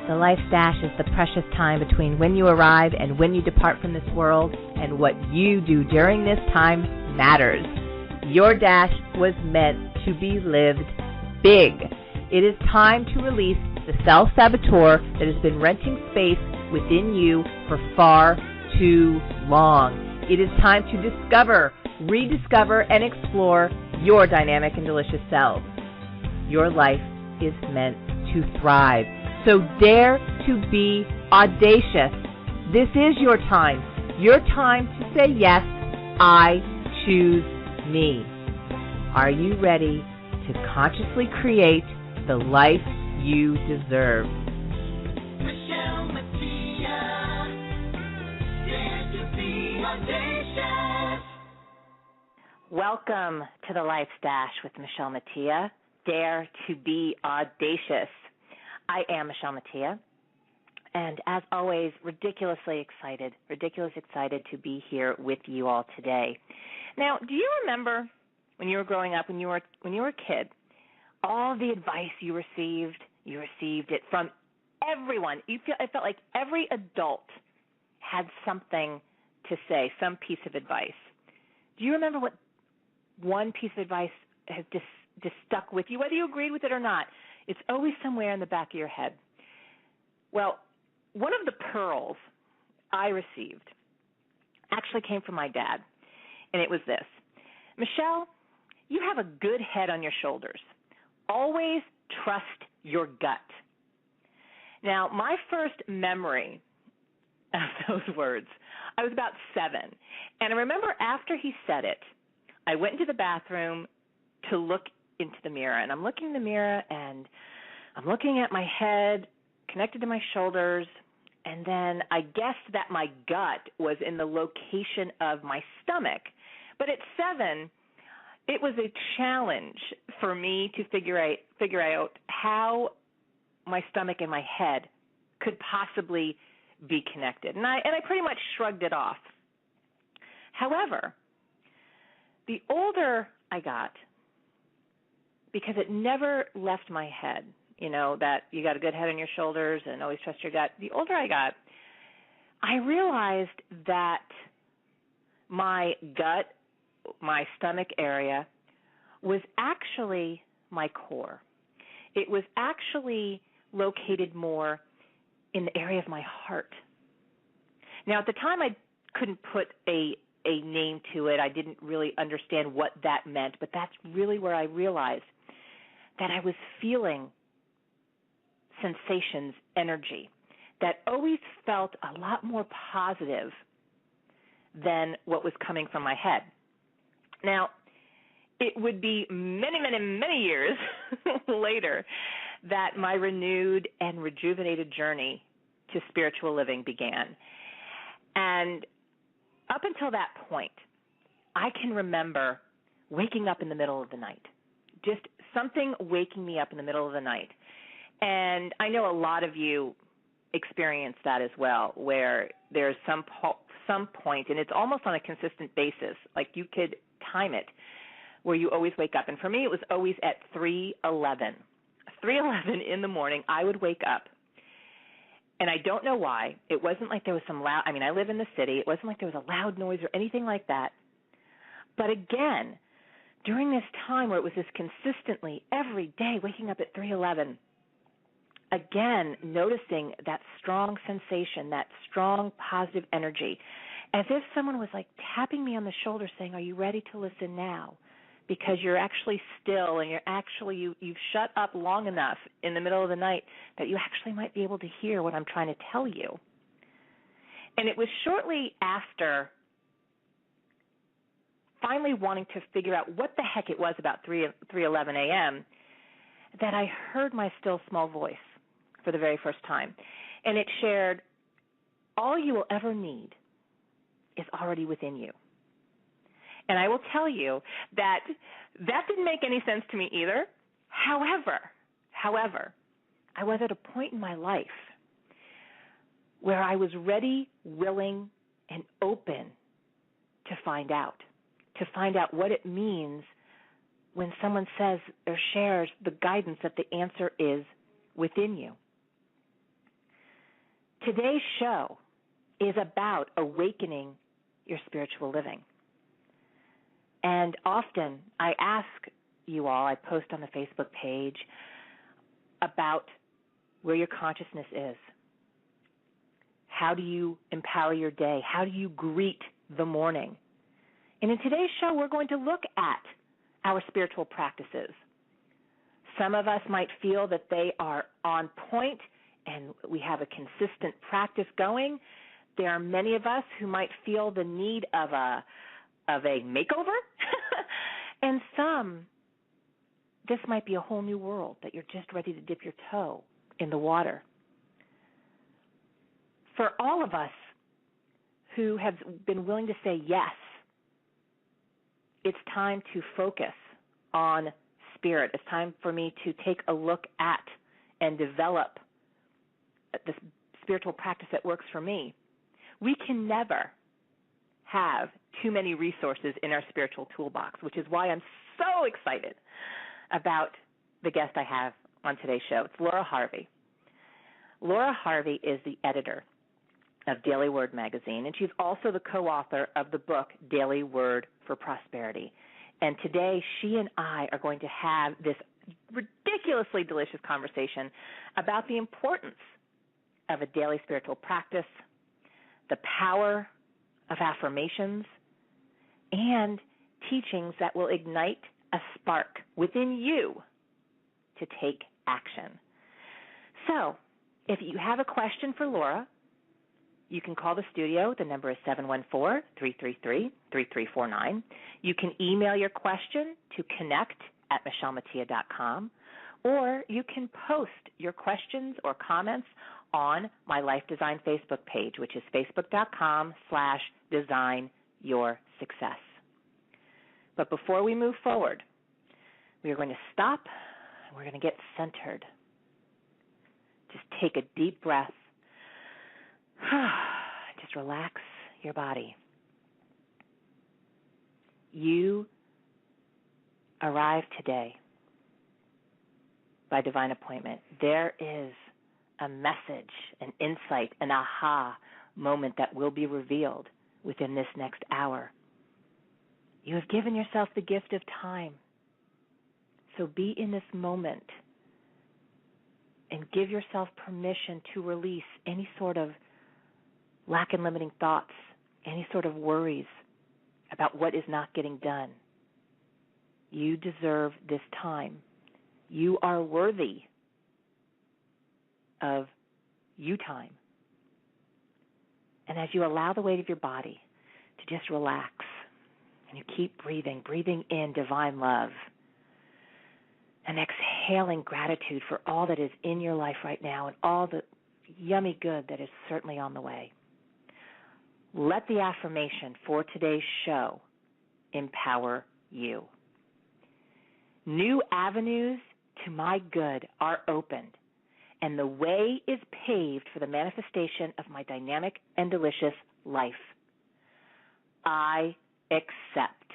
The life dash is the precious time between when you arrive and when you depart from this world, and what you do during this time matters. Your dash was meant to be lived big. It is time to release the self-saboteur that has been renting space within you for far too long. It is time to discover, rediscover, and explore your dynamic and delicious self. Your life is meant to thrive. So dare to be audacious. This is your time to say yes, I choose me. Are you ready to consciously create the life you deserve? Michele Mattia, dare to be audacious. Welcome to the Life Dash with Michele Mattia. Dare to be audacious. I am Michele Mattia, and as always, ridiculously excited to be here with you all today. Now, do you remember when you were growing up, when you were a kid, all the advice you received it from everyone? It felt like every adult had something to say, some piece of advice. Do you remember what one piece of advice has just stuck with you, whether you agreed with it or not? It's always somewhere in the back of your head. Well, one of the pearls I received actually came from my dad, and it was this: Michele, you have a good head on your shoulders. Always trust your gut. Now, my first memory of those words, I was about 7, and I remember after he said it, I went into the bathroom to look into the mirror, and I'm looking in the mirror, and I'm looking at my head connected to my shoulders, and then I guessed that my gut was in the location of my stomach. But at 7, it was a challenge for me to figure out how my stomach and my head could possibly be connected, and I pretty much shrugged it off. However, the older I got, because it never left my head, that you got a good head on your shoulders and always trust your gut. The older I got, I realized that my gut, my stomach area, was actually my core. It was actually located more in the area of my heart. Now, at the time, I couldn't put a name to it. I didn't really understand what that meant, but that's really where I realized that I was feeling sensations, energy, that always felt a lot more positive than what was coming from my head. Now, it would be many, many, many years later that my renewed and rejuvenated journey to spiritual living began. And up until that point, I can remember waking up in the middle of the night, just something waking me up in the middle of the night. And I know a lot of you experience that as well, where there's some point, and it's almost on a consistent basis, like you could time it, where you always wake up. And for me, it was always at 3:11. 3:11 in the morning, I would wake up. And I don't know why. It wasn't like there was some loud, I live in the city. It wasn't like there was a loud noise or anything like that. But again, during this time where it was just consistently every day waking up at 3:11, again, noticing that strong sensation, that strong positive energy, as if someone was like tapping me on the shoulder saying, are you ready to listen now? Because you're actually still, and you've shut up long enough in the middle of the night that you actually might be able to hear what I'm trying to tell you. And it was shortly after finally wanting to figure out what the heck it was about 3:11 a.m. that I heard my still small voice for the very first time. And it shared, all you will ever need is already within you. And I will tell you that didn't make any sense to me either. However, I was at a point in my life where I was ready, willing, and open to find out what it means when someone says or shares the guidance that the answer is within you. Today's show is about awakening your spiritual living. And often I ask you all, I post on the Facebook page about where your consciousness is. How do you empower your day? How do you greet the morning? And in today's show, we're going to look at our spiritual practices. Some of us might feel that they are on point and we have a consistent practice going. There are many of us who might feel the need of a makeover. And some, this might be a whole new world that you're just ready to dip your toe in the water. For all of us who have been willing to say yes, it's time to focus on spirit. It's time for me to take a look at and develop the spiritual practice that works for me. We can never have too many resources in our spiritual toolbox, which is why I'm so excited about the guest I have on today's show. It's Laura Harvey. Laura Harvey is the editor of Daily Word magazine, and she's also the co-author of the book Daily Word for Prosperity. And today she and I are going to have this ridiculously delicious conversation about the importance of a daily spiritual practice, the power of affirmations, and teachings that will ignite a spark within you to take action. So, if you have a question for Laura, you can call the studio. The number is 714-333-3349. You can email your question to connect@michelemattia.com, or you can post your questions or comments on my Life Design Facebook page, which is facebook.com/designyoursuccess. But before we move forward, we are going to stop and we're going to get centered. Just take a deep breath. Just relax your body. You arrived today by divine appointment. There is a message, an insight, an aha moment that will be revealed within this next hour. You have given yourself the gift of time. So be in this moment and give yourself permission to release any sort of lack and limiting thoughts, any sort of worries about what is not getting done. You deserve this time. You are worthy of you time. And as you allow the weight of your body to just relax, and you keep breathing in divine love, and exhaling gratitude for all that is in your life right now and all the yummy good that is certainly on the way. Let the affirmation for today's show empower you. New avenues to my good are opened, and the way is paved for the manifestation of my dynamic and delicious life. I accept.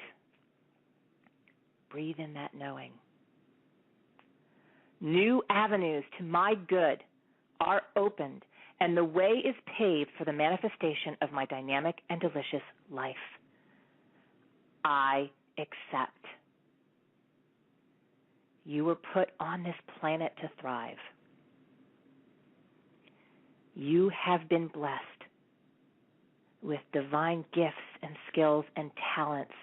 Breathe in that knowing. New avenues to my good are opened, and the way is paved for the manifestation of my dynamic and delicious life. I accept. You were put on this planet to thrive. You have been blessed with divine gifts and skills and talents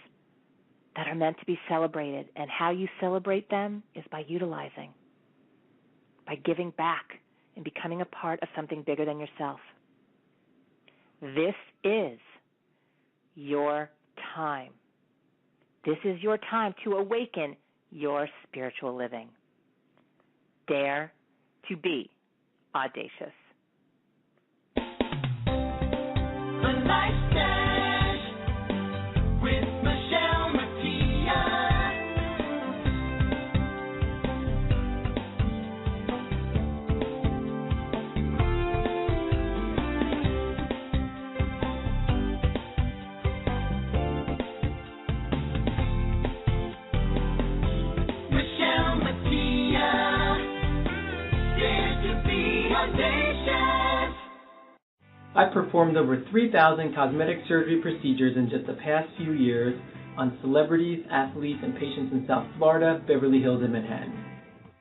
that are meant to be celebrated, and how you celebrate them is by utilizing, by giving back, and becoming a part of something bigger than yourself. This is your time. This is your time to awaken your spiritual living. Dare to be audacious. The Life Dash with Michele Mattia. Michele Mattia, dare to be audacious. performed over 3,000 cosmetic surgery procedures in just the past few years on celebrities, athletes, and patients in South Florida, Beverly Hills, and Manhattan.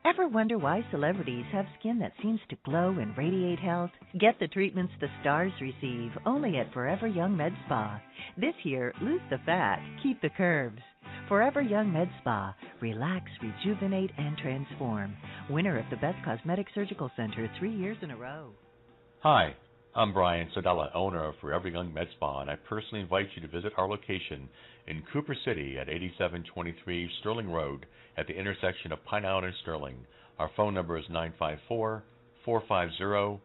Ever wonder why celebrities have skin that seems to glow and radiate health? Get the treatments the stars receive only at Forever Young Med Spa. This year, lose the fat, keep the curves. Forever Young Med Spa. Relax, rejuvenate, and transform. Winner of the Best Cosmetic Surgical Center 3 years in a row. Hi, I'm Brian Sodella, owner of Forever Young Med Spa, and I personally invite you to visit our location in Cooper City at 8723 Sterling Road at the intersection of Pine Island and Sterling. Our phone number is 954-450-2626.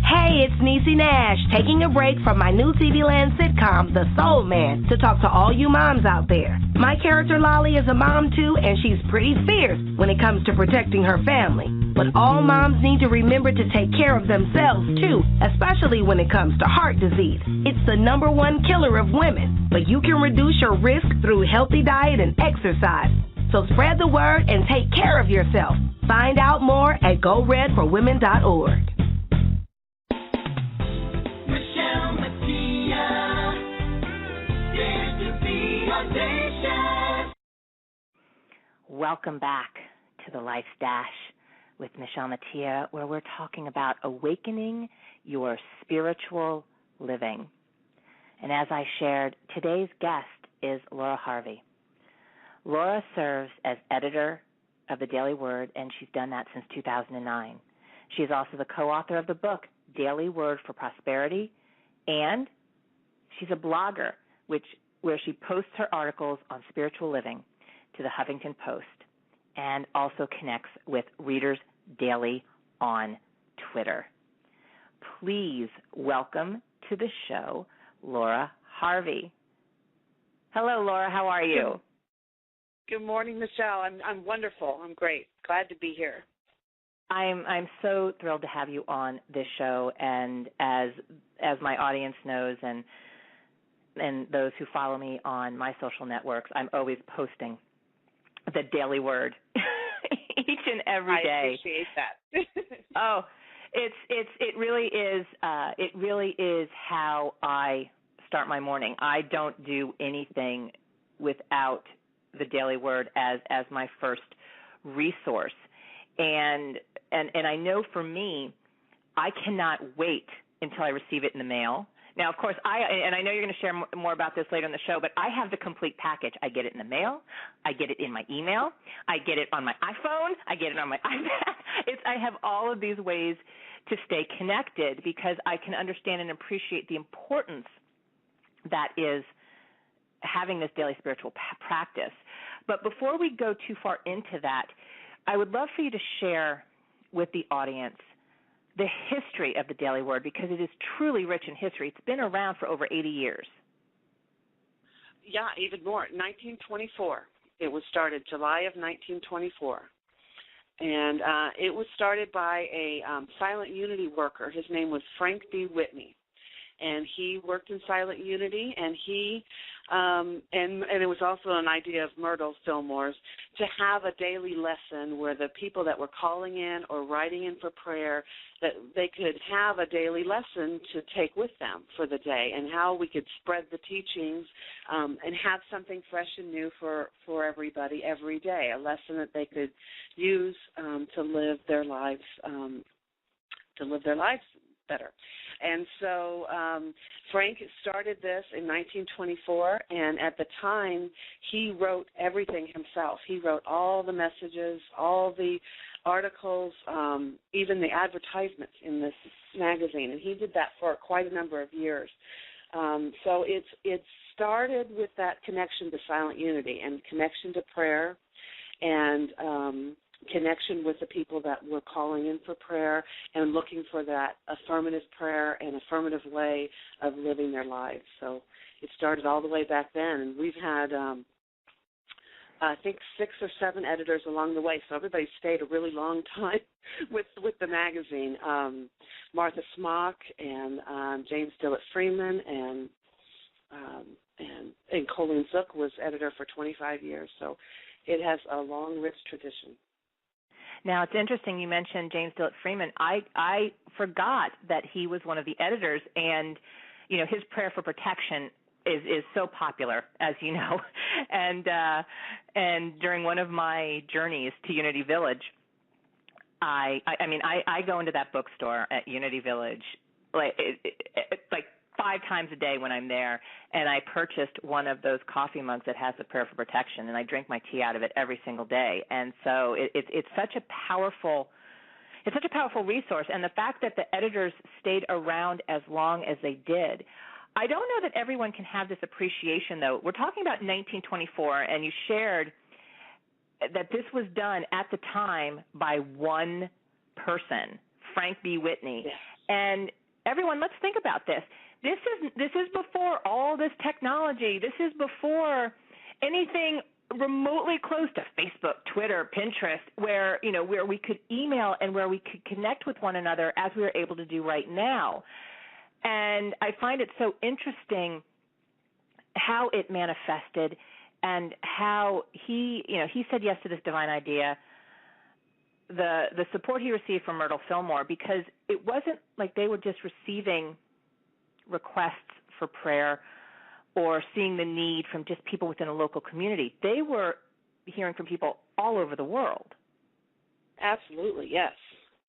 Hey, it's Niecy Nash, taking a break from my new TV Land sitcom, The Soul Man, to talk to all you moms out there. My character Lolly is a mom too, and she's pretty fierce when it comes to protecting her family. But all moms need to remember to take care of themselves too, especially when it comes to heart disease. It's the #1 killer of women, but you can reduce your risk through healthy diet and exercise. So spread the word and take care of yourself. Find out more at GoRedForWomen.org. Michele Mattia, Dare to be audacious. Welcome back to the Life Dash with Michele Mattia, where we're talking about awakening your spiritual living. And as I shared, today's guest is Laura Harvey. Laura serves as editor of the Daily Word, and she's done that since 2009. She is also the co-author of the book, Daily Word for Prosperity, and she's a blogger, where she posts her articles on spiritual living to the Huffington Post, and also connects with readers daily on Twitter. Please welcome to the show, Laura Harvey. Hello, Laura. How are you? Good morning, Michele. I'm wonderful. I'm great. Glad to be here. I'm so thrilled to have you on this show, and as my audience knows, and those who follow me on my social networks, I'm always posting the Daily Word each and every day. I appreciate that. Oh, it really is how I start my morning. I don't do anything without the Daily Word as my first resource. And I know for me, I cannot wait until I receive it in the mail. Now, of course, I know you're going to share more about this later in the show, but I have the complete package. I get it in the mail. I get it in my email. I get it on my iPhone. I get it on my iPad. I have all of these ways to stay connected because I can understand and appreciate the importance that is having this daily spiritual practice. But before we go too far into that, I would love for you to share with the audience the history of the Daily Word, because it is truly rich in history. It's been around for over 80 years. Yeah, even more. 1924. It was started July of 1924. And it was started by a Silent Unity worker. His name was Frank B. Whitney. And he worked in Silent Unity, and and it was also an idea of Myrtle Fillmore's to have a daily lesson where the people that were calling in or writing in for prayer, that they could have a daily lesson to take with them for the day, and how we could spread the teachings and have something fresh and new for everybody every day, a lesson that they could use to live their lives better. And so Frank started this in 1924, and at the time he wrote everything himself. He wrote all the messages, all the articles, even the advertisements in this magazine, and he did that for quite a number of years. So it started with that connection to Silent Unity and connection to prayer, and connection with the people that were calling in for prayer and looking for that affirmative prayer and affirmative way of living their lives. So it started all the way back then, and we've had, I think, 6 or 7 editors along the way, so everybody stayed a really long time with the magazine. Martha Smock and James Dillett Freeman and Colleen Zook was editor for 25 years, so it has a long, rich tradition. Now, it's interesting you mentioned James Dillett Freeman. I forgot that he was one of the editors, and, you know, his prayer for protection is so popular, as you know. And during one of my journeys to Unity Village, I go into that bookstore at Unity Village like 5 times a day when I'm there, and I purchased one of those coffee mugs that has the prayer for protection, and I drink my tea out of it every single day. And so it's such a powerful resource. And the fact that the editors stayed around as long as they did, I don't know that everyone can have this appreciation, though. We're talking about 1924, and you shared that this was done at the time by one person, Frank B. Whitney. Yes. And everyone, let's think about this. This is before all this technology. This is before anything remotely close to Facebook, Twitter, Pinterest, where we could email and where we could connect with one another as we are able to do right now. And I find it so interesting how it manifested and how he said yes to this divine idea, the support he received from Myrtle Fillmore, because it wasn't like they were just receiving requests for prayer or seeing the need from just people within a local community. They were hearing from people all over the world. Absolutely, yes.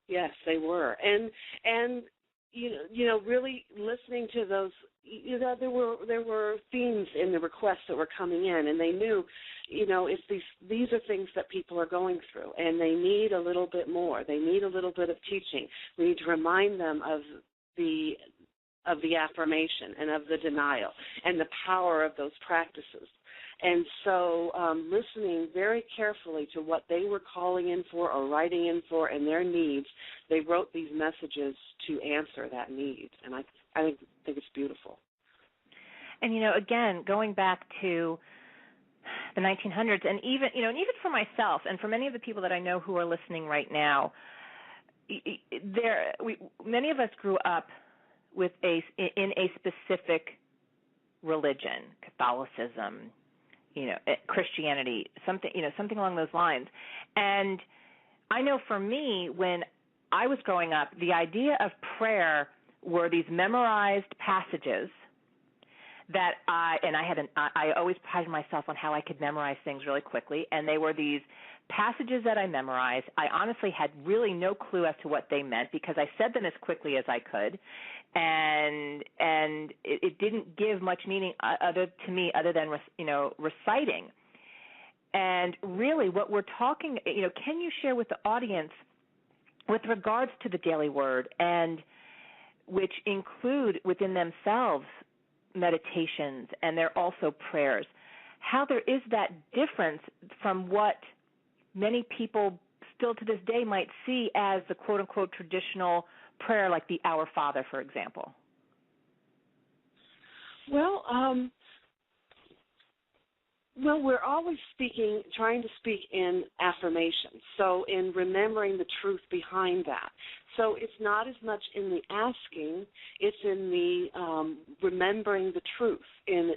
Yes, they were. And really listening to those, there were themes in the requests that were coming in, and they knew, if these are things that people are going through, and they need a little bit more. They need a little bit of teaching. We need to remind them of the affirmation and of the denial and the power of those practices. And so listening very carefully to what they were calling in for or writing in for and their needs, they wrote these messages to answer that need. And I think it's beautiful. And, again, going back to the 1900s, and even for myself and for many of the people that I know who are listening right now, many of us grew up in a specific religion, Catholicism, Christianity, something along those lines. And I know for me, when I was growing up, the idea of prayer were these memorized passages that I always prided myself on how I could memorize things really quickly, and they were these passages that I memorized. I honestly had really no clue as to what they meant because I said them as quickly as I could, and it didn't give much meaning other than reciting. And really, what we're talking, can you share with the audience with regards to the daily word, and which include within themselves meditations, and they're also prayers, how there is that difference from what many people still to this day might see as the quote-unquote traditional prayer, like the Our Father, for example? Well, we're always trying to speak in affirmation, so in remembering the truth behind that. So it's not as much in the asking, it's in the remembering the truth, in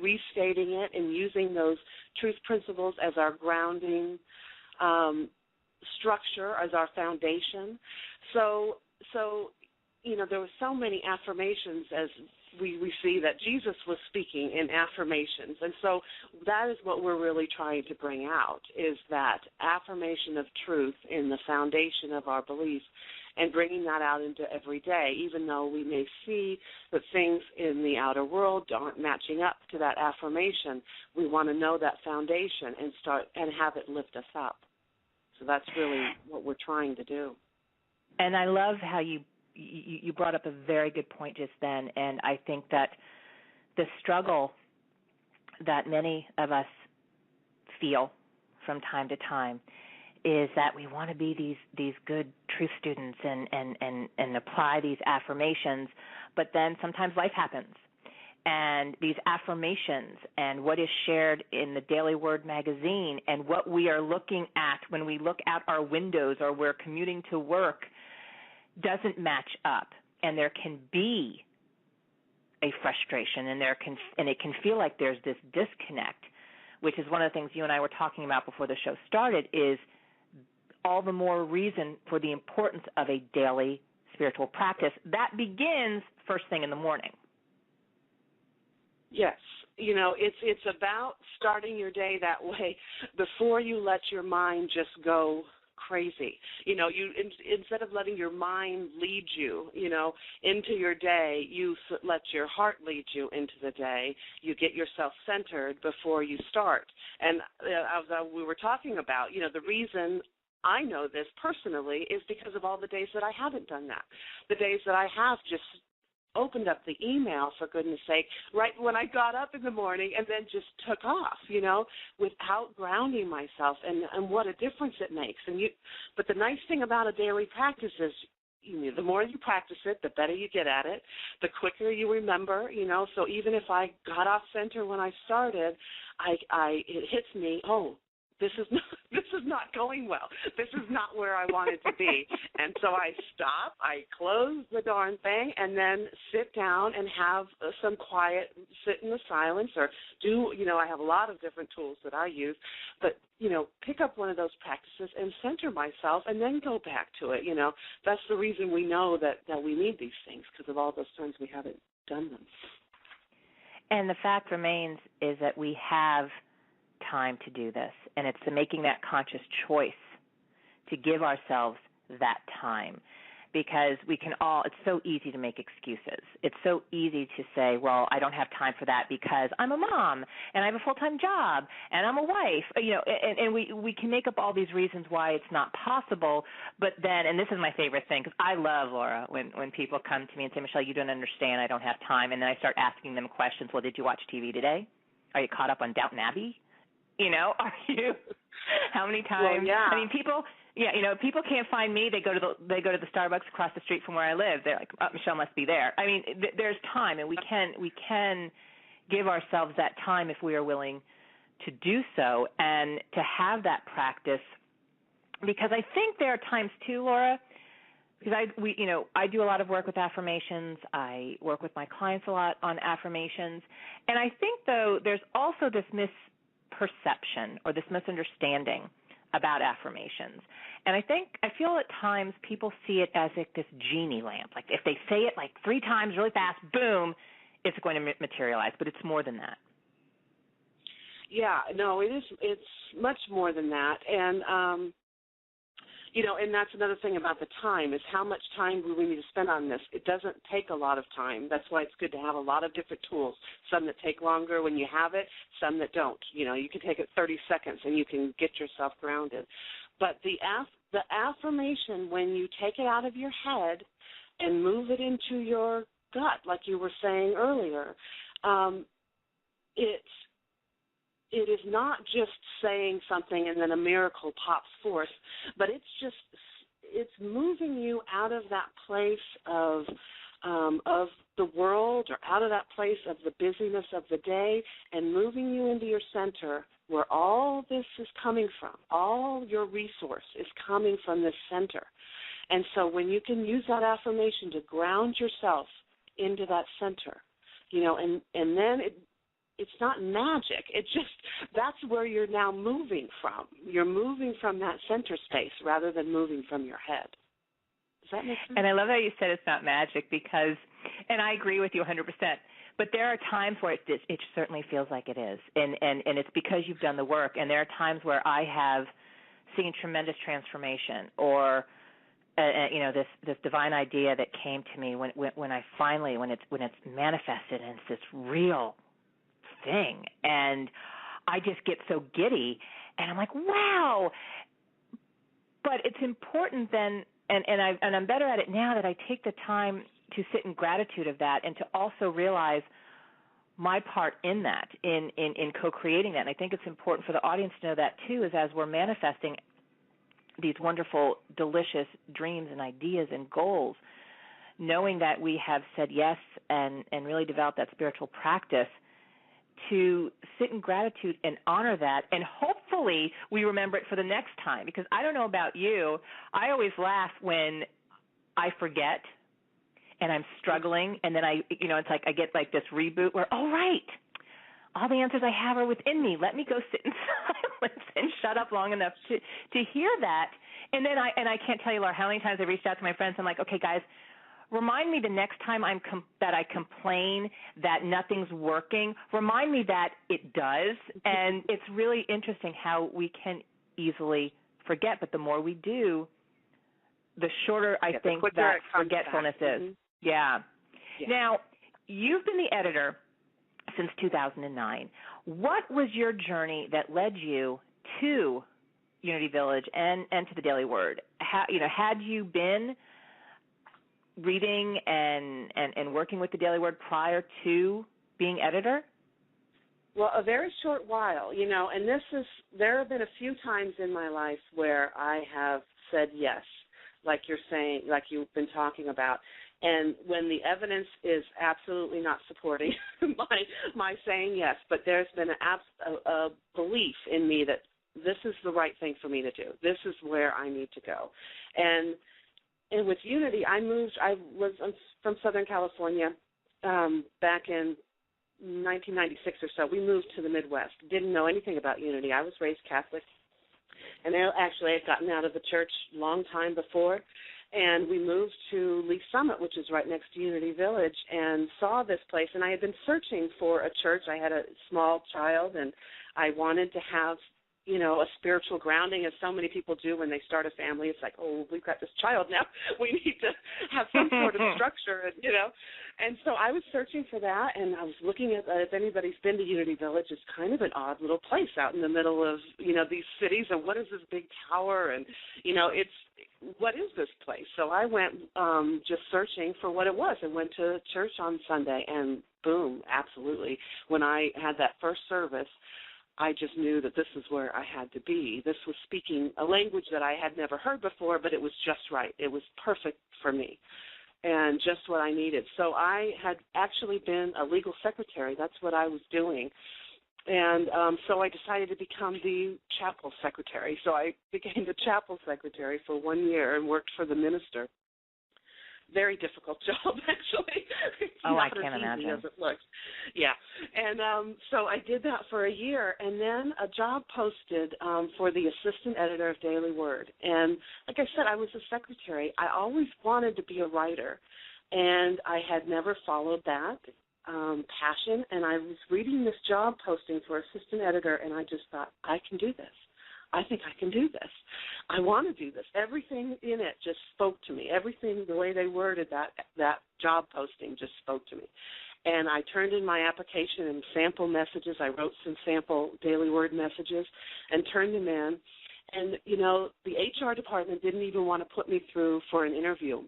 restating it and using those truth principles as our grounding structure, as our foundation. So there were so many affirmations as we see that Jesus was speaking in affirmations. And so that is what we're really trying to bring out, is that affirmation of truth in the foundation of our beliefs and bringing that out into every day, even though we may see that things in the outer world aren't matching up to that affirmation. We want to know that foundation and start and have it lift us up. So that's really what we're trying to do. And I love how you brought up a very good point just then, and I think that the struggle that many of us feel from time to time is that we want to be these good truth students and apply these affirmations, but then sometimes life happens. And these affirmations and what is shared in the Daily Word magazine and what we are looking at when we look out our windows or we're commuting to work doesn't match up, and there can be a frustration, and it can feel like there's this disconnect, which is one of the things you and I were talking about before the show started, is all the more reason for the importance of a daily spiritual practice that begins first thing in the morning. Yes. You know, it's about starting your day that way before you let your mind just go crazy. You know, you instead of letting your mind lead you, you know, into your day, you let your heart lead you into the day. You get yourself centered before you start. And as we were talking about, you know, the reason I know this personally is because of all the days that I haven't done that. The days that I have just opened up the email, for goodness sake, right when I got up in the morning and then just took off, you know, without grounding myself, and what a difference it makes. But the nice thing about a daily practice is, you know, the more you practice it, the better you get at it, the quicker you remember, you know. So even if I got off center when I started, it hits me, oh, this is not going well. This is not where I wanted to be. And so I stop, I close the darn thing, and then sit down and have some quiet, sit in the silence, or do, you know, I have a lot of different tools that I use, but, you know, pick up one of those practices and center myself and then go back to it, you know. That's the reason we know that we need these things, because of all those times we haven't done them. And the fact remains is that we have time to do this, and it's making that conscious choice to give ourselves that time, because we can all, it's so easy to make excuses. It's so easy to say, well, I don't have time for that because I'm a mom and I have a full-time job and I'm a wife, you know, and we can make up all these reasons why it's not possible. But then, and this is my favorite thing, because I love, Laura, when people come to me and say, Michele, you don't understand, I don't have time, and then I start asking them questions. Well, did you watch TV today? Are you caught up on Downton Abbey? You know, are you? How many times? Well, yeah. I mean, people. Yeah, you know, people can't find me. They go to the Starbucks across the street from where I live. They're like, oh, Michele must be there. I mean, there's time, and we can give ourselves that time if we are willing to do so, and to have that practice. Because I think there are times too, Laura, because I do a lot of work with affirmations. I work with my clients a lot on affirmations, and I think though there's also this misperception or this misunderstanding about affirmations. And I feel at times people see it as like this genie lamp. Like if they say it like 3 times really fast, boom, it's going to materialize. But it's more than that. Yeah, no, it is. It's much more than that. And, you know, and that's another thing about the time is how much time do we need to spend on this. It doesn't take a lot of time. That's why it's good to have a lot of different tools, some that take longer when you have it, some that don't. You know, you can take it 30 seconds and you can get yourself grounded. But the affirmation, when you take it out of your head and move it into your gut, like you were saying earlier, it is not just saying something and then a miracle pops forth, but it's moving you out of that place of the world, or out of that place of the busyness of the day, and moving you into your center where all this is coming from. All your resource is coming from this center. And so when you can use that affirmation to ground yourself into that center, you know, and then it's not magic. It's just that's where you're now moving from. You're moving from that center space rather than moving from your head. Does that make sense? And I love how you said it's not magic because, and I agree with you 100%, but there are times where it certainly feels like it is. And it's because you've done the work. And there are times where I have seen tremendous transformation, or you know, this divine idea that came to me when I finally, when it's manifested and it's this real thing, and I just get so giddy, and I'm like, wow. But it's important then, and I'm better at it now that I take the time to sit in gratitude of that, and to also realize my part in that, in co-creating that. And I think it's important for the audience to know that too, is as we're manifesting these wonderful, delicious dreams and ideas and goals, knowing that we have said yes and really developed that spiritual practice, to sit in gratitude and honor that, and hopefully we remember it for the next time. Because I don't know about you, I always laugh when I forget and I'm struggling, and then it's like I get like this reboot where, oh, right, all the answers I have are within me. Let me go sit in silence and shut up long enough to hear that. And then I can't tell you, Laura, how many times I reached out to my friends. I'm like, okay, guys, remind me the next time that I complain that nothing's working, remind me that it does. And it's really interesting how we can easily forget, but the more we do, the shorter I think that forgetfulness is. Mm-hmm. Yeah. Now, you've been the editor since 2009. What was your journey that led you to Unity Village and to the Daily Word? Had you been reading and working with the Daily Word prior to being editor? Well, a very short while, and there have been a few times in my life where I have said yes, like you're saying, like you've been talking about. And when the evidence is absolutely not supporting my saying yes, but there's been a belief in me that this is the right thing for me to do. This is where I need to go. And with Unity, I'm from Southern California back in 1996 or so. We moved to the Midwest. Didn't know anything about Unity. I was raised Catholic. And actually, I'd gotten out of the church a long time before. And we moved to Lee Summit, which is right next to Unity Village, and saw this place. And I had been searching for a church. I had a small child, and I wanted to have, a spiritual grounding, as so many people do when they start a family. It's like, oh, we've got this child now. We need to have some sort of structure, And so I was searching for that, and I was looking at, if anybody's been to Unity Village, it's kind of an odd little place out in the middle of, these cities, and what is this big tower, and, what is this place? So I went just searching for what it was and went to church on Sunday, and boom, absolutely. When I had that first service, I just knew that this is where I had to be. This was speaking a language that I had never heard before, but it was just right. It was perfect for me and just what I needed. So I had actually been a legal secretary. That's what I was doing. And so I decided to become the chapel secretary. So I became the chapel secretary for 1 year and worked for the minister. Very difficult job, actually. I can't imagine. As it looks. Yeah. And so I did that for a year, and then a job posted for the assistant editor of Daily Word. And like I said, I was a secretary. I always wanted to be a writer, and I had never followed that passion. And I was reading this job posting for assistant editor, and I just thought, I can do this. I think I can do this. I want to do this. Everything in it just spoke to me. Everything, the way they worded that job posting just spoke to me. And I turned in my application and sample messages. I wrote some sample Daily Word messages and turned them in. And, the HR department didn't even want to put me through for an interview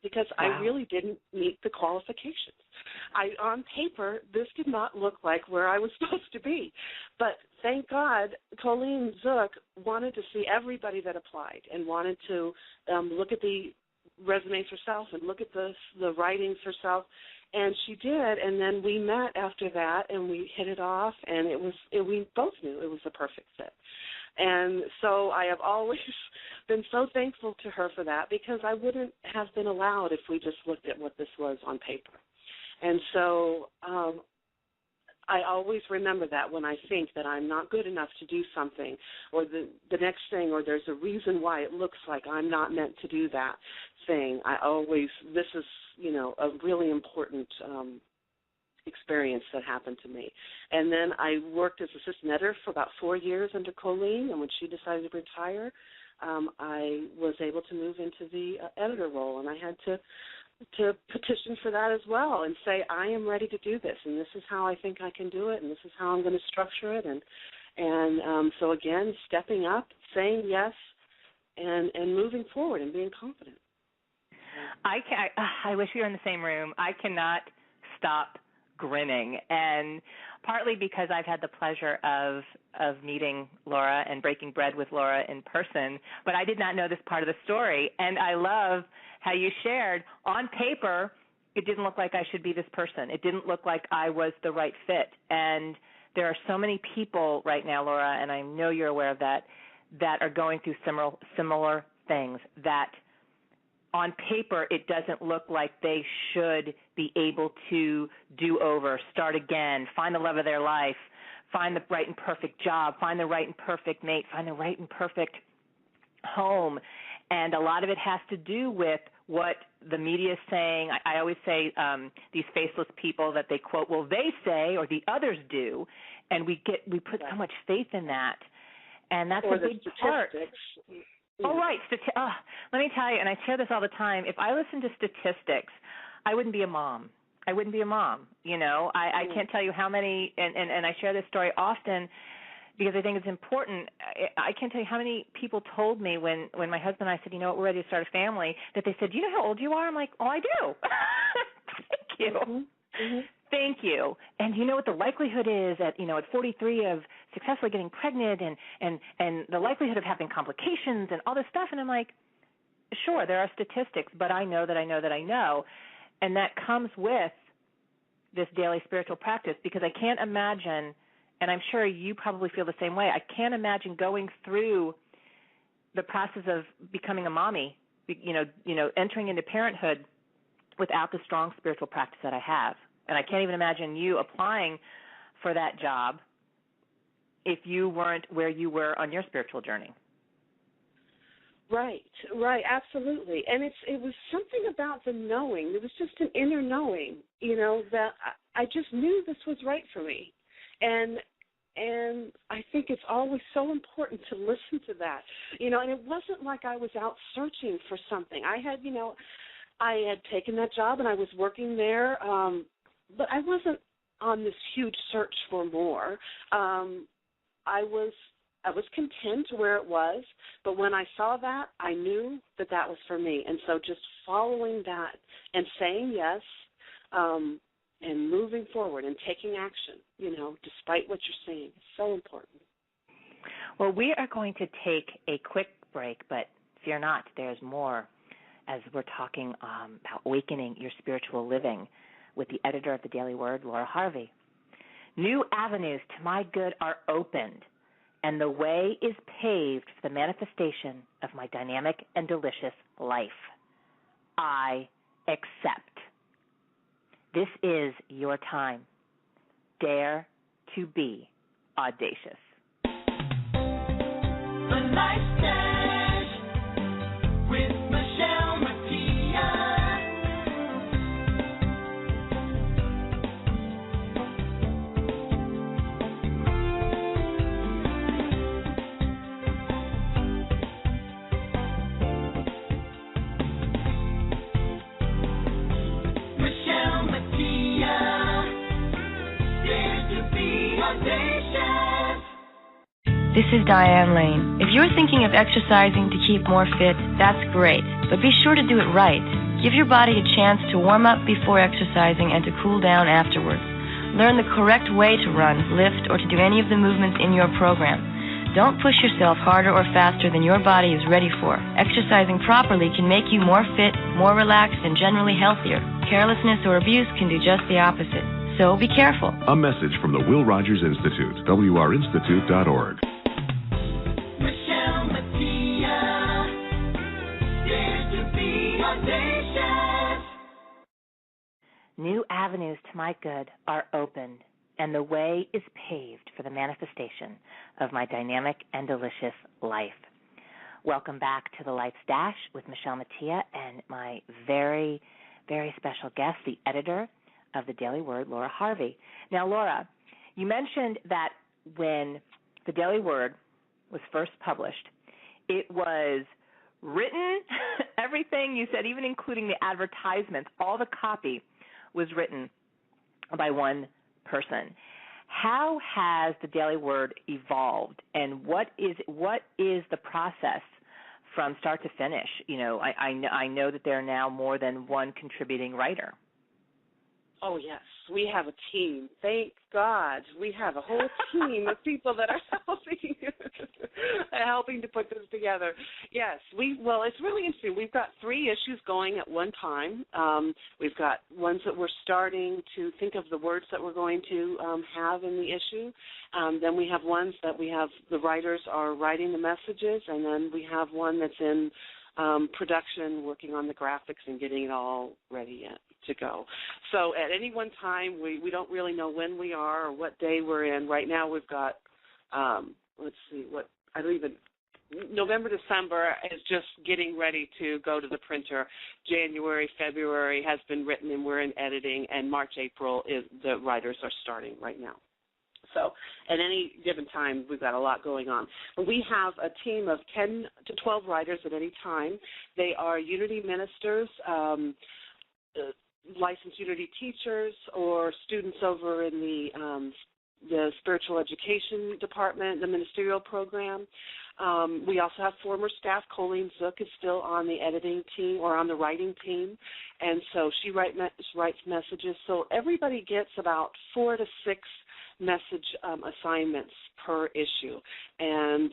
because I really didn't meet the qualifications. On paper, this did not look like where I was supposed to be. But thank God, Colleen Zook wanted to see everybody that applied and wanted to look at the resumes herself and look at the writings herself. And she did, and then we met after that, and we hit it off, and we both knew it was the perfect fit. And so I have always been so thankful to her for that, because I wouldn't have been allowed if we just looked at what this was on paper. And so I always remember that when I think that I'm not good enough to do something, or the next thing, or there's a reason why it looks like I'm not meant to do that thing. This is, a really important experience that happened to me. And then I worked as assistant editor for about 4 years under Colleen, and when she decided to retire, I was able to move into the editor role, and I had to petition for that as well and say, I am ready to do this, and this is how I think I can do it, and this is how I'm going to structure it. And so, again, stepping up, saying yes, and moving forward and being confident. I wish we were in the same room. I cannot stop grinning, and partly because I've had the pleasure of meeting Laura and breaking bread with Laura in person, but I did not know this part of the story, and I love how you shared, on paper, it didn't look like I should be this person. It didn't look like I was the right fit, and there are so many people right now, Laura, and I know you're aware of that are going through similar things, that on paper, it doesn't look like they should be able to do over, start again, find the love of their life, find the right and perfect job, find the right and perfect mate, find the right and perfect home. And a lot of it has to do with what the media is saying. I always say these faceless people that they quote, well, they say, or the others do, and we put so much faith in that. And that's or a big part. Oh, right. Let me tell you, and I share this all the time, if I listened to statistics, I wouldn't be a mom. I can't tell you how many, and I share this story often because I think it's important. I can't tell you how many people told me when my husband and I said, you know what, we're ready to start a family, that they said, do you know how old you are? I'm like, oh, I do. Thank you. Mm-hmm. Thank you. And you know what the likelihood is at 43 of successfully getting pregnant and the likelihood of having complications and all this stuff. And I'm like, sure, there are statistics, but I know that I know that I know. And that comes with this daily spiritual practice, because I can't imagine, and I'm sure you probably feel the same way, I can't imagine going through the process of becoming a mommy, entering into parenthood without the strong spiritual practice that I have. And I can't even imagine you applying for that job if you weren't where you were on your spiritual journey. Right, absolutely. And it was something about the knowing. It was just an inner knowing, that I just knew this was right for me. And I think it's always so important to listen to that, and it wasn't like I was out searching for something. I had taken that job and I was working there, but I wasn't on this huge search for more. I was content where it was, but when I saw that, I knew that was for me. And so just following that and saying yes, and moving forward and taking action, despite what you're saying, is so important. Well, we are going to take a quick break, but fear not, there's more as we're talking about awakening your spiritual living with the editor of the Daily Word, Laura Harvey. New avenues to my good are opened, and the way is paved for the manifestation of my dynamic and delicious life. I accept. This is your time. Dare to be audacious. The Life Dash with Michele Mattia. Michele Mattia, dare to be audacious. This is Diane Lane. If you're thinking of exercising to keep more fit, that's great, but be sure to do it right. Give your body a chance to warm up before exercising and to cool down afterwards. Learn the correct way to run, lift, or to do any of the movements in your program. Don't push yourself harder or faster than your body is ready for. Exercising properly can make you more fit, more relaxed, and generally healthier. Carelessness or abuse can do just the opposite. So be careful. A message from the Will Rogers Institute, wrinstitute.org. Michele Mattia, dare to be audacious. New avenues to my good are opened, and the way is paved for the manifestation of my dynamic and delicious life. Welcome back to the Life's Dash with Michele Mattia and my very, very special guest, the editor of the Daily Word, Laura Harvey. Now, Laura, you mentioned that when the Daily Word was first published, it was written, everything you said, even including the advertisements, all the copy was written by one person. How has the Daily Word evolved, and what is the process from start to finish? I know that there are now more than one contributing writer. Oh, yes. We have a team. Thank God. We have a whole team of people that are helping to put this together. Yes. Well, it's really interesting. We've got 3 issues going at one time. We've got ones that we're starting to think of the words that we're going to have in the issue. Then we have ones that the writers are writing the messages, and then we have one that's in production, working on the graphics and getting it all ready to go. So at any one time, we don't really know when we are or what day we're in. Right now we've got, let's see, I don't even November, December is just getting ready to go to the printer. January, February has been written and we're in editing, and March, April is the writers are starting right now. So at any given time, we've got a lot going on. We have a team of 10 to 12 writers at any time. They are Unity ministers, licensed Unity teachers, or students over in the spiritual education department, the ministerial program. We also have former staff. Colleen Zook is still on the editing team or on the writing team, and so she writes messages. So everybody gets about 4 to 6 message assignments per issue, and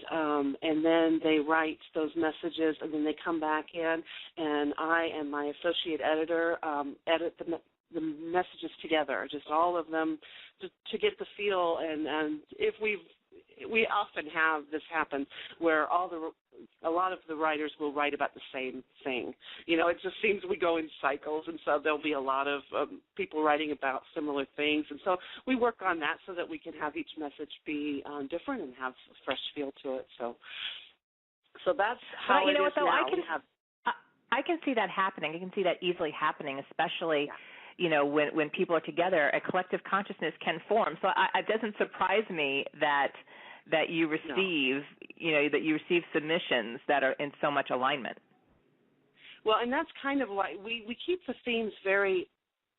then they write those messages, and then they come back in, and I and my associate editor edit the messages together, just all of them, to get the feel. And if we often have this happen where a lot of the writers will write about the same thing. You know, it just seems we go in cycles, and so there'll be a lot of people writing about similar things. And so we work on that so that we can have each message be different and have a fresh feel to it. So that's how it is now. I can see that happening. I can see that easily happening, especially you know, when people are together, a collective consciousness can form. So it doesn't surprise me that you receive, that you receive submissions that are in so much alignment. Well, and that's kind of why we keep the themes very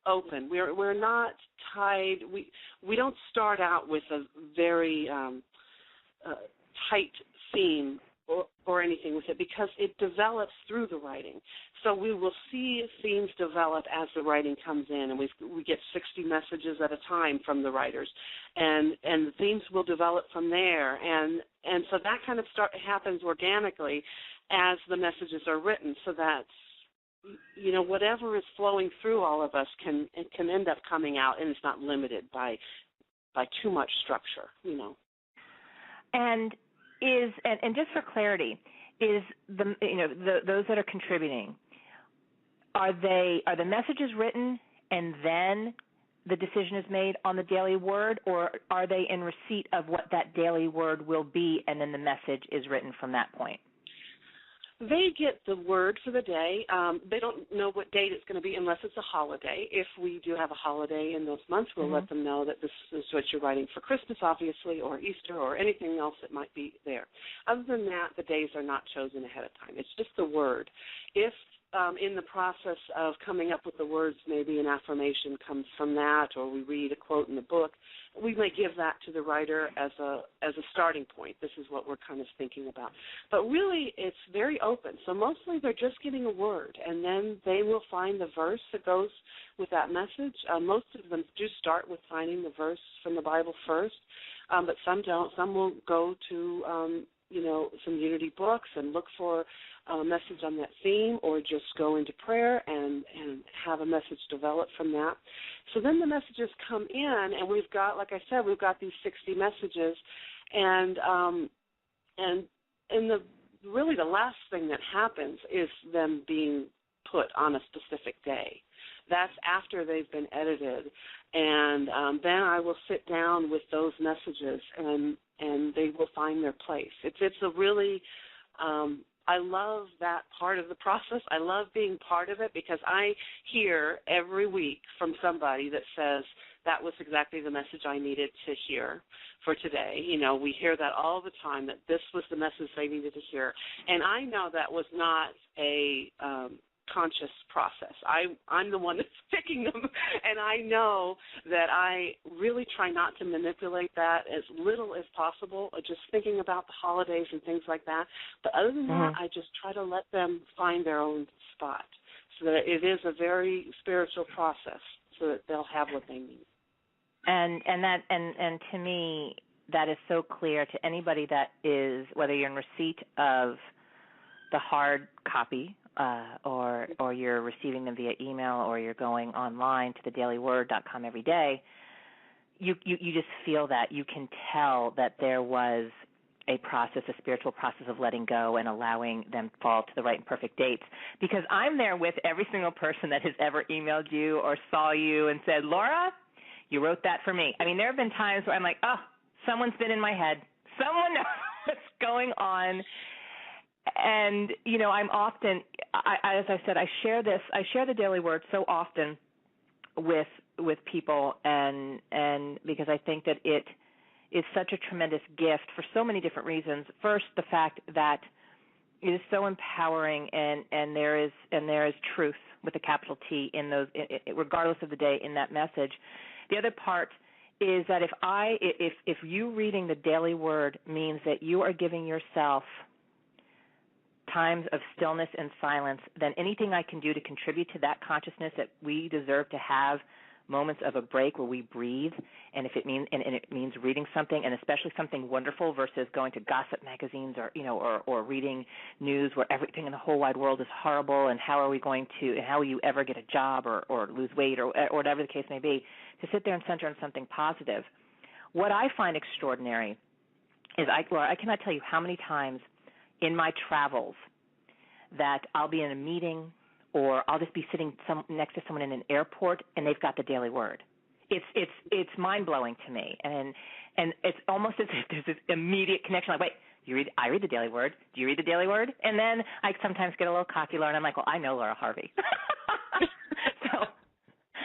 open. We're not tied. We don't start out with a very tight theme or anything with it, because it develops through the writing. So we will see themes develop as the writing comes in, and we get 60 messages at a time from the writers, and the themes will develop from there, and so that kind of happens organically as the messages are written, so that whatever is flowing through all of us can end up coming out, and it's not limited by too much structure, And and just for clarity, is those that are contributing, are the messages written and then the decision is made on the daily word, or are they in receipt of what that daily word will be and then the message is written from that point? They get the word for the day. They don't know what date it's going to be unless it's a holiday. If we do have a holiday in those months, we'll let them know that this is what you're writing for Christmas, obviously, or Easter, or anything else that might be there. Other than that, the days are not chosen ahead of time. It's just the word. If in the process of coming up with the words, maybe an affirmation comes from that, or we read a quote in the book, we may give that to the writer as a starting point. This is what we're kind of thinking about. But really, it's very open. So mostly they're just getting a word, and then they will find the verse that goes with that message. Most of them do start with finding the verse from the Bible first, but some don't. Some will go to some Unity books and look for a message on that theme, or just go into prayer and have a message develop from that. So then the messages come in, and we've got, like I said, we've got these 60 messages, and really the last thing that happens is them being put on a specific day. That's after they've been edited, and then I will sit down with those messages, and they will find their place. It's a really I love that part of the process. I love being part of it, because I hear every week from somebody that says, that was exactly the message I needed to hear for today. We hear that all the time, that this was the message they needed to hear. And I know that was not a conscious process. I'm the one that's picking them, and I know that I really try not to manipulate that as little as possible, just thinking about the holidays and things like that. But other than that, I just try to let them find their own spot, so that it is a very spiritual process, so that they'll have what they need. And to me, that is so clear to anybody that is, whether you're in receipt of the hard copy, or you're receiving them via email, or you're going online to thedailyword.com every day, you just feel that. You can tell that there was a process, a spiritual process of letting go and allowing them to fall to the right and perfect dates. Because I'm there with every single person that has ever emailed you or saw you and said, Laura, you wrote that for me. I mean, there have been times where I'm like, oh, someone's been in my head. Someone knows what's going on. And I'm often, as I said, I share the daily word so often with people, and because I think that it is such a tremendous gift for so many different reasons. First, the fact that it is so empowering, and there is truth with a capital T in those, regardless of the day, in that message. The other part is that if you reading the daily word means that you are giving yourself times of stillness and silence, then anything I can do to contribute to that consciousness that we deserve to have moments of a break where we breathe, and if it means and it means reading something, and especially something wonderful versus going to gossip magazines or reading news where everything in the whole wide world is horrible, and how will you ever get a job or lose weight or whatever the case may be, to sit there and center on something positive. What I find extraordinary is I cannot tell you how many times in my travels that I'll be in a meeting or I'll just be sitting next to someone in an airport and they've got the daily word. It's mind-blowing to me, and it's almost as if there's this immediate connection. Like, wait, I read the daily word. Do you read the daily word? And then I sometimes get a little cocky, Laura, and I'm like, well, I know Laura Harvey. So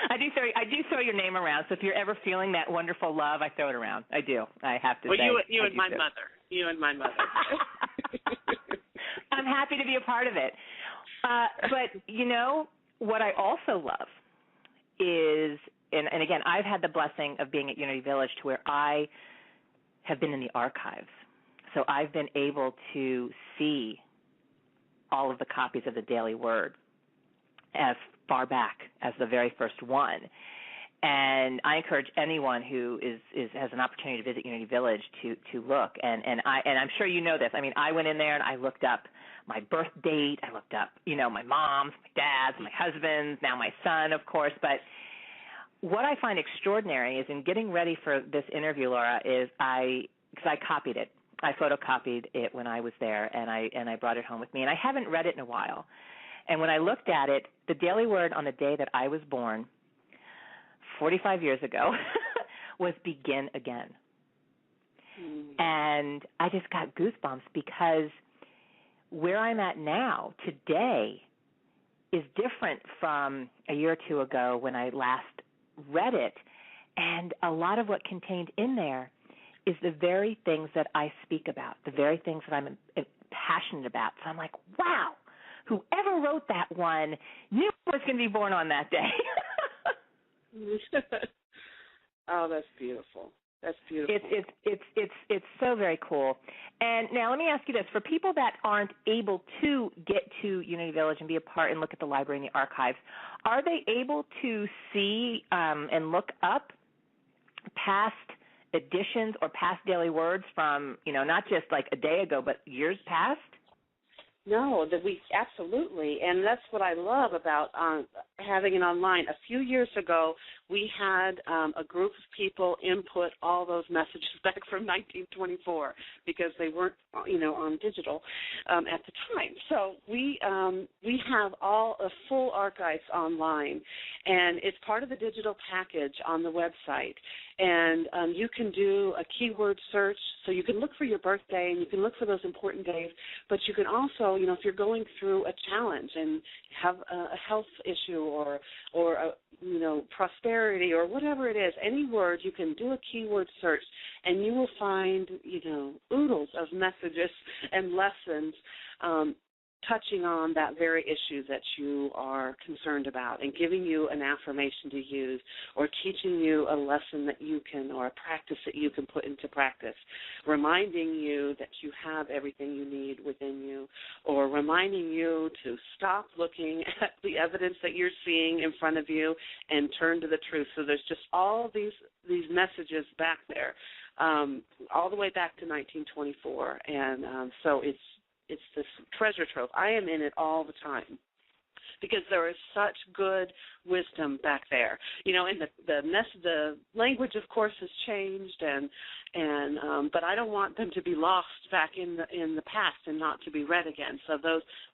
I do throw your name around. So if you're ever feeling that wonderful love, I throw it around. I do. I have to say. Well, you and my mother. You and my mother. I'm happy to be a part of it. But, what I also love is, and again, I've had the blessing of being at Unity Village to where I have been in the archives. So I've been able to see all of the copies of the Daily Word as far back as the very first one. And I encourage anyone who has an opportunity to visit Unity Village to look. And I'm sure you know this. I mean, I went in there and I looked up my birth date. I looked up, my mom's, my dad's, my husband's, now my son, of course. But what I find extraordinary is in getting ready for this interview, Laura, is because I copied it. I photocopied it when I was there, and I brought it home with me. And I haven't read it in a while. And when I looked at it, the Daily Word on the day that I was born, 45 years ago, was begin again. And I just got goosebumps because where I'm at now, today, is different from a year or two ago when I last read it. And a lot of what contained in there is the very things that I speak about, the very things that I'm passionate about. So I'm like, wow, whoever wrote that one knew I was going to be born on that day. Oh, that's beautiful. That's beautiful. It's so very cool. And now let me ask you this: for people that aren't able to get to Unity Village and be a part and look at the library and the archives, are they able to see and look up past editions or past daily words from not just like a day ago, but years past? No, that we absolutely, and that's what I love about having it online. A few years ago, we had a group of people input all those messages back from 1924 because they weren't, on digital at the time. So we have all a full archives online, and it's part of the digital package on the website. And you can do a keyword search, so you can look for your birthday and you can look for those important days, but you can also, if you're going through a challenge and have a health issue or prosperity or whatever it is, any word, you can do a keyword search and you will find, oodles of messages and lessons touching on that very issue that you are concerned about and giving you an affirmation to use or teaching you a lesson that you can or a practice that you can put into practice, reminding you that you have everything you need within you, or reminding you to stop looking at the evidence that you're seeing in front of you and turn to the truth. So there's just all these messages back there, all the way back to 1924, and so it's this treasure trove. I am in it all the time because there is such good wisdom back there. And the language, of course, has changed, and but I don't want them to be lost back in the past and not to be read again. So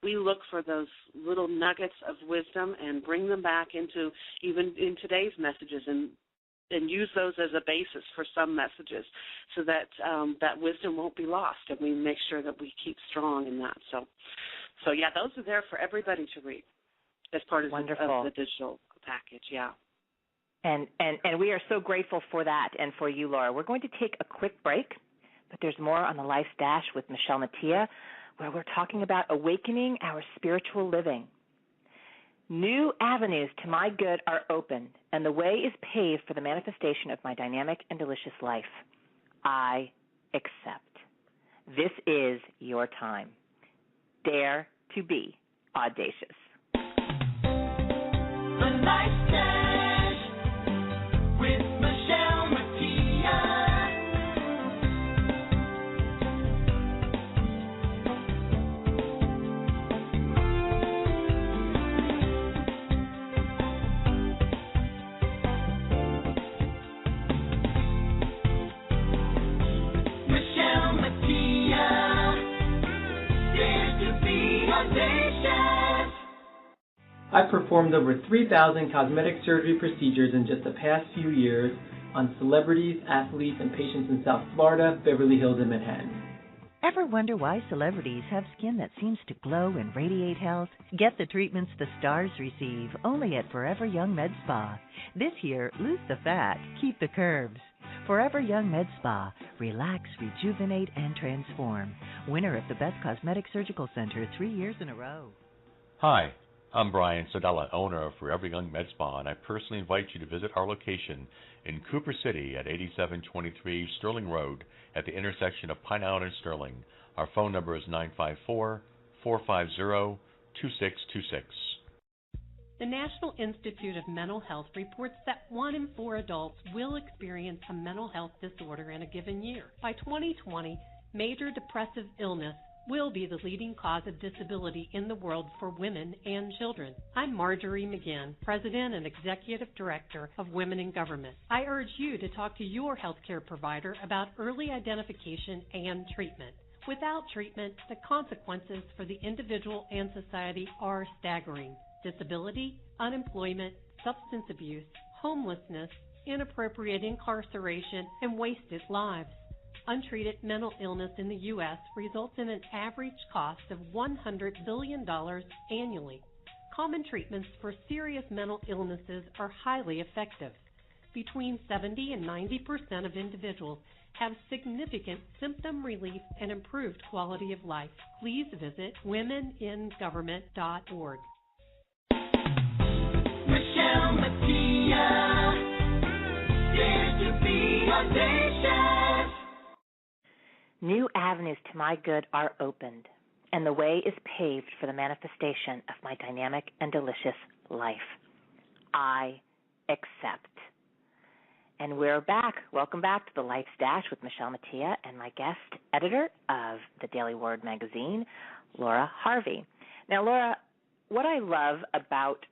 we look for those little nuggets of wisdom and bring them back into even in today's messages and and use those as a basis for some messages, so that that wisdom won't be lost, and we make sure that we keep strong in that. So yeah, those are there for everybody to read as part of the digital package. Yeah. And we are so grateful for that and for you, Laura. We're going to take a quick break, but there's more on the Life's Dash with Michele Mattia, where we're talking about awakening our spiritual living. New avenues to my good are opened, and the way is paved for the manifestation of my dynamic and delicious life. I accept. This is your time. Dare to be audacious. The Life's Dash with Michele Mattia. Michele Mattia, dare to be audacious. I've performed over 3,000 cosmetic surgery procedures in just the past few years on celebrities, athletes, and patients in South Florida, Beverly Hills, and Manhattan. Ever wonder why celebrities have skin that seems to glow and radiate health? Get the treatments the stars receive only at Forever Young Med Spa. This year, lose the fat, keep the curves. Forever Young Med Spa. Relax, rejuvenate, and transform. Winner of the Best Cosmetic Surgical Center 3 years in a row. Hi, I'm Brian Sodella, owner of Forever Young Med Spa, and I personally invite you to visit our location in Cooper City at 8723 Sterling Road at the intersection of Pine Island and Sterling. Our phone number is 954-450-2626. The National Institute of Mental Health reports that 1 in 4 adults will experience a mental health disorder in a given year. By 2020, major depressive illness will be the leading cause of disability in the world for women and children. I'm Marjorie McGinn, President and Executive Director of Women in Government. I urge you to talk to your healthcare provider about early identification and treatment. Without treatment, the consequences for the individual and society are staggering. Disability, unemployment, substance abuse, homelessness, inappropriate incarceration, and wasted lives. Untreated mental illness in the U.S. results in an average cost of $100 billion annually. Common treatments for serious mental illnesses are highly effective. Between 70 and 90% of individuals have significant symptom relief and improved quality of life. Please visit womeningovernment.org. Michele Mattia, dare to be audacious. New avenues to my good are opened, and the way is paved for the manifestation of my dynamic and delicious life. I accept. And we're back. Welcome back to the Life's Dash with Michele Mattia and my guest editor of the Daily Word magazine, Laura Harvey. Now, Laura, what I love about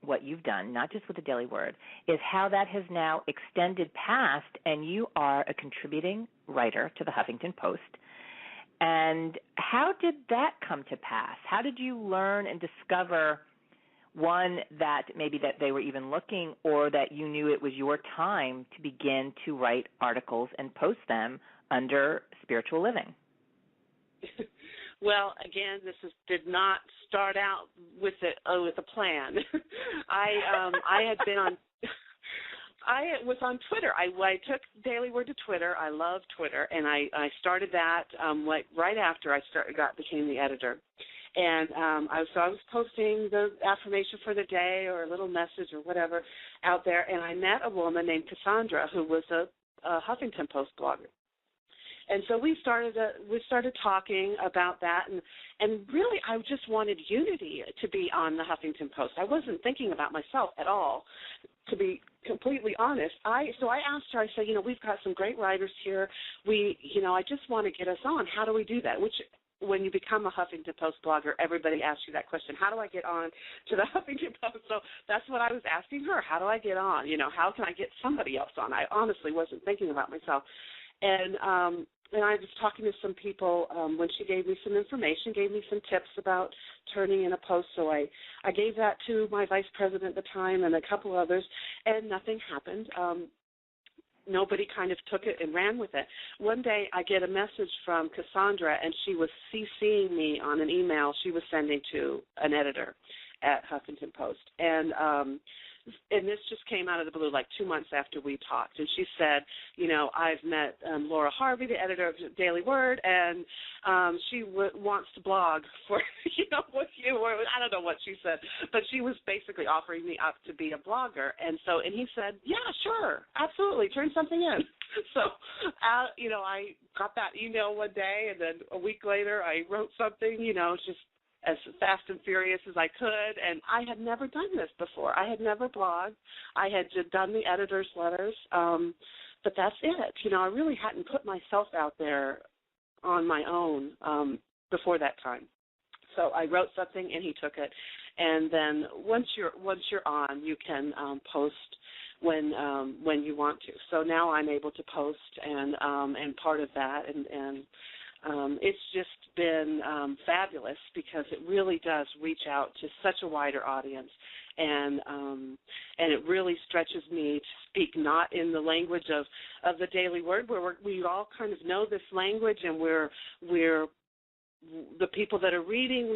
what you've done, not just with the Daily Word, is how that has now extended past, and you are a contributing writer to the Huffington Post. And how did that come to pass? How did you learn and discover, one, that maybe that they were even looking, or that you knew it was your time to begin to write articles and post them under spiritual living? Well, again, did not start out with a plan. I had been on. I was on Twitter. I took Daily Word to Twitter. I love Twitter, and I started that right after I became the editor. And I was posting the affirmation for the day or a little message or whatever out there, and I met a woman named Cassandra who was a Huffington Post blogger. And so we started talking about that, and really I just wanted unity to be on the Huffington Post. I wasn't thinking about myself at all, to be completely honest. So I asked her, I said, we've got some great writers here. I just want to get us on. How do we do that? Which, when you become a Huffington Post blogger, everybody asks you that question. How do I get on to the Huffington Post? So that's what I was asking her. How do I get on? How can I get somebody else on? I honestly wasn't thinking about myself. And I was talking to some people when she gave me some information, gave me some tips about turning in a post. So I gave that to my vice president at the time and a couple others, and nothing happened. nobody kind of took it and ran with it. One day I get a message from Cassandra, and she was CCing me on an email she was sending to an editor at Huffington Post. And this just came out of the blue like 2 months after we talked. And she said, you know, I've met Laura Harvey, the editor of Daily Word, and she wants to blog for, you know, with you. Or I don't know what she said, but she was basically offering me up to be a blogger. And he said, yeah, sure, absolutely, turn something in. So, you know, I got that email one day, and then a week later I wrote something, you know, just as fast and furious as I could, and I had never done this before. I had never blogged. I had just done the editor's letters, but that's it. You know, I really hadn't put myself out there on my own before that time. So I wrote something, and he took it. And then once you're on, you can post when you want to. So now I'm able to post, and part of that, and it's just been fabulous, because it really does reach out to such a wider audience, and it really stretches me to speak not in the language of the Daily Word, where we all kind of know this language, and we're the people that are reading,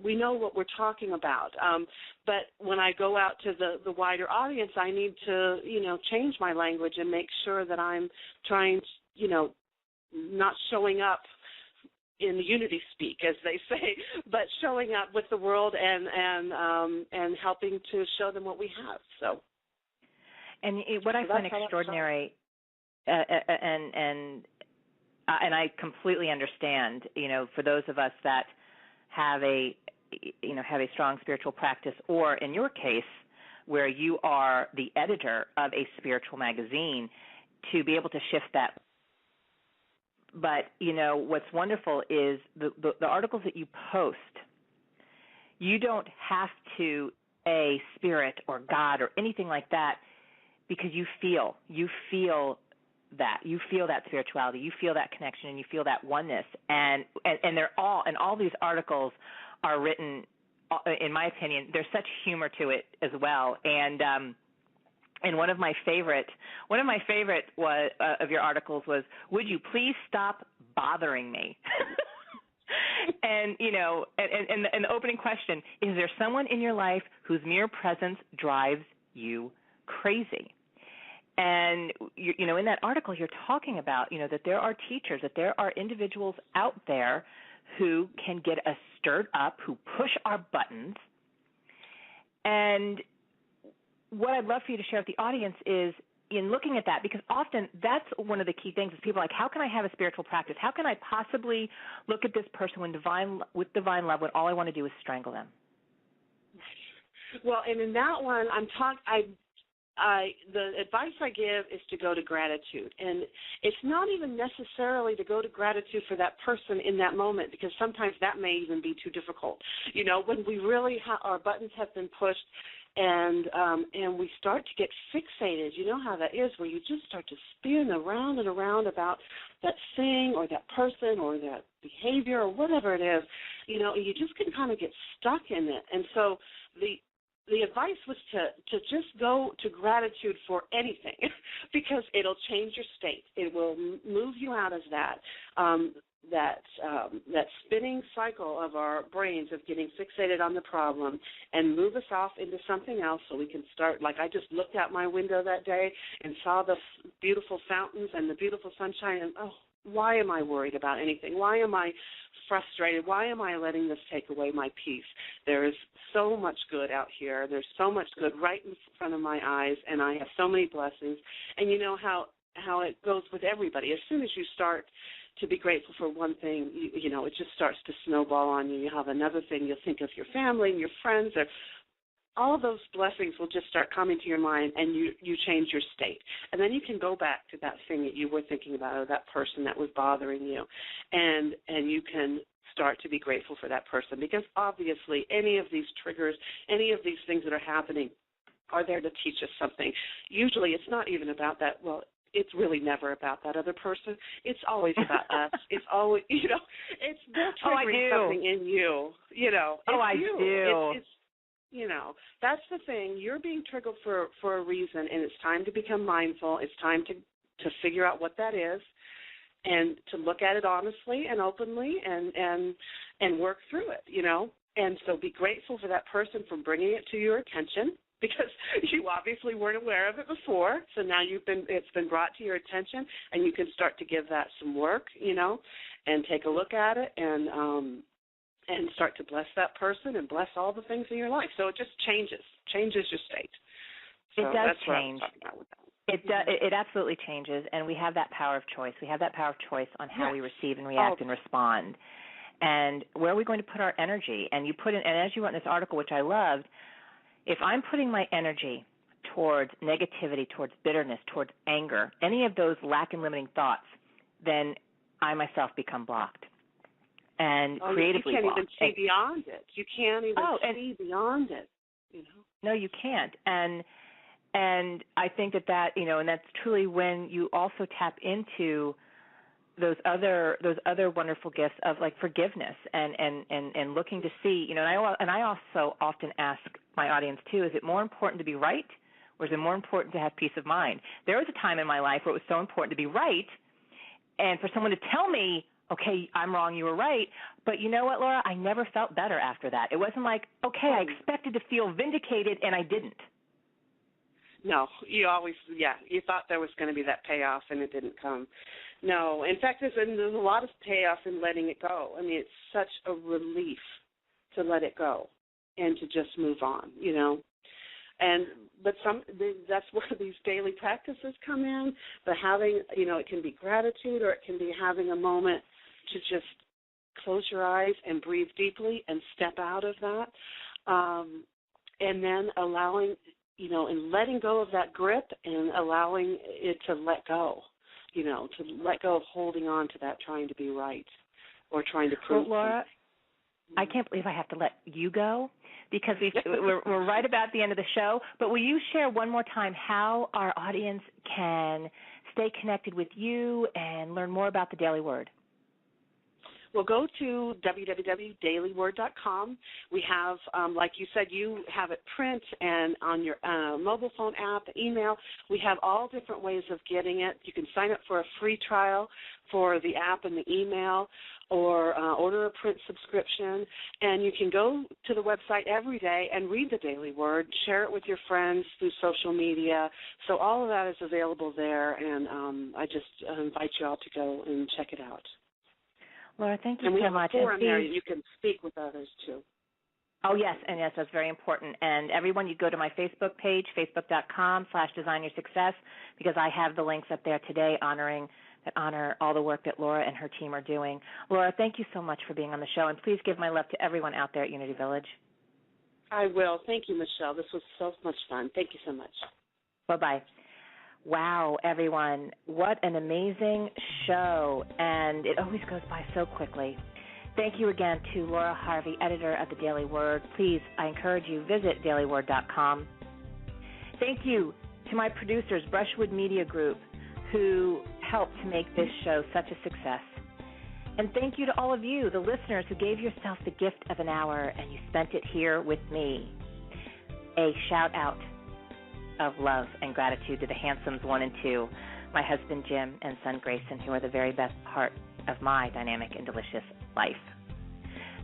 we know what we're talking about. But when I go out to the wider audience, I need to, change my language and make sure that I'm trying, not showing up in unity speak, as they say, but showing up with the world and helping to show them what we have. So, and what I find extraordinary, and I completely understand, for those of us that have a strong spiritual practice, or in your case, where you are the editor of a spiritual magazine, to be able to shift that. But, what's wonderful is the articles that you post, you don't have to a spirit or God or anything like that, because you feel that. You feel that spirituality, you feel that connection, and you feel that oneness. And all these articles are written, in my opinion, there's such humor to it as well. And one of my favorite was of your articles was, "Would you please stop bothering me?" And and the opening question, is there someone in your life whose mere presence drives you crazy? And in that article, you're talking about that there are teachers, that there are individuals out there who can get us stirred up, who push our buttons. And what I'd love for you to share with the audience is, in looking at that, because often that's one of the key things, is people are like, how can I have a spiritual practice? How can I possibly look at this person with divine love when all I want to do is strangle them? Well, and in that one, the advice I give is to go to gratitude. And it's not even necessarily to go to gratitude for that person in that moment, because sometimes that may even be too difficult. When we really our buttons have been pushed, and we start to get fixated. You know how that is, where you just start to spin around and around about that thing or that person or that behavior or whatever it is, you just can kind of get stuck in it. And so the advice was to just go to gratitude for anything, because it'll change your state. It will move you out of that spinning cycle of our brains of getting fixated on the problem, and move us off into something else, so we can start. Like, I just looked out my window that day and saw the beautiful fountains and the beautiful sunshine, and why am I worried about anything? Why am I frustrated? Why am I letting this take away my peace? There is so much good out here. There's so much good right in front of my eyes, and I have so many blessings. And you know how it goes with everybody. As soon as you start to be grateful for one thing, it just starts to snowball on you. You have another thing. You'll think of your family and your friends, or all those blessings will just start coming to your mind, and you change your state. And then you can go back to that thing that you were thinking about, or that person that was bothering you, and you can start to be grateful for that person, because obviously any of these triggers, any of these things that are happening are there to teach us something. Usually it's not even about that. Well, it's really never about that other person. It's always about us. It's always, they're triggering something in you. I do. It's that's the thing. You're being triggered for a reason, and it's time to become mindful. It's time to to figure out what that is and to look at it honestly and openly and work through it, you know. And so be grateful for that person for bringing it to your attention, because you obviously weren't aware of it before. So now it's been brought to your attention, and you can start to give that some work, you know, and take a look at it and start to bless that person and bless all the things in your life. So it just changes your state. So it does that's change. What I'm talking about with that. It absolutely changes, and we have that power of choice. We have that power of choice on how we receive and react and respond. And where are we going to put our energy? And you put in, and as you wrote in this article, which I loved, if I'm putting my energy towards negativity, towards bitterness, towards anger, any of those lack and limiting thoughts, then I myself become blocked. And creatively you can't blocked. even see beyond it. You can't even see beyond it, you know. No, you can't. And I think that, you know, and that's truly when you also tap into those other wonderful gifts of like forgiveness and looking to see, you know, and I also often ask my audience too, is it more important to be right, or is it more important to have peace of mind? There was a time in my life where it was so important to be right, and for someone to tell me, okay, I'm wrong, you were right, but you know what, Laura, I never felt better after that. It wasn't like, okay, I expected to feel vindicated and I didn't. No, you thought there was going to be that payoff, and it didn't come. No, in fact, there's a lot of payoff in letting it go. I mean, it's such a relief to let it go and to just move on, you know. But that's where these daily practices come in. But having, you know, it can be gratitude, or it can be having a moment to just close your eyes and breathe deeply and step out of that, and then allowing, you know, and letting go of that grip and allowing it to let go, you know, to let go of holding on to that, trying to be right or trying to prove Laura, something. I can't believe I have to let you go, because we're right about the end of the show. But will you share one more time how our audience can stay connected with you and learn more about the Daily Word? Well, go to www.dailyword.com. We have, like you said, you have it print and on your mobile phone app, email. We have all different ways of getting it. You can sign up for a free trial for the app and the email, or order a print subscription. And you can go to the website every day and read the Daily Word, share it with your friends through social media. So all of that is available there, and I just invite you all to go and check it out. Laura, thank you so much. And we have much. a forum there you can speak with others, too. Oh, yes, and yes, that's very important. And everyone, you go to my Facebook page, facebook.com/designyoursuccess, because I have the links up there today that honor all the work that Laura and her team are doing. Laura, thank you so much for being on the show, and please give my love to everyone out there at Unity Village. I will. Thank you, Michelle. This was so much fun. Thank you so much. Bye-bye. Wow, everyone, what an amazing show, and it always goes by so quickly. Thank you again to Laura Harvey, editor of the Daily Word. Please, I encourage you, visit dailyword.com. Thank you to my producers, Brushwood Media Group, who helped to make this show such a success. And thank you to all of you, the listeners, who gave yourself the gift of an hour and you spent it here with me. A shout-out of love and gratitude to the handsomes 1 and 2, my husband Jim and son Grayson, who are the very best part of my dynamic and delicious life.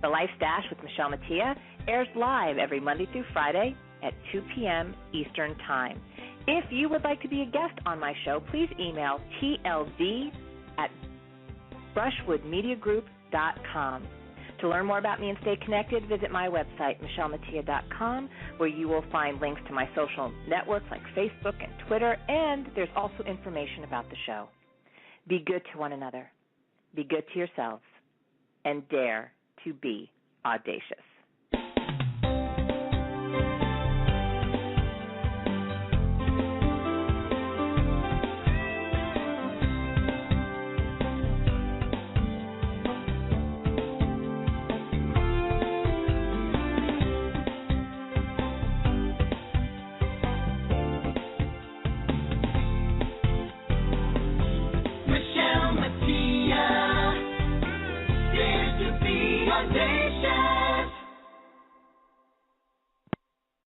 The Life Dash with Michele Mattia airs live every Monday through Friday at 2 p.m. Eastern Time. If you would like to be a guest on my show, please email tlv@brushwoodmediagroup.com. To learn more about me and stay connected, visit my website, michelemattia.com, where you will find links to my social networks like Facebook and Twitter, and there's also information about the show. Be good to one another. Be good to yourselves. And dare to be audacious.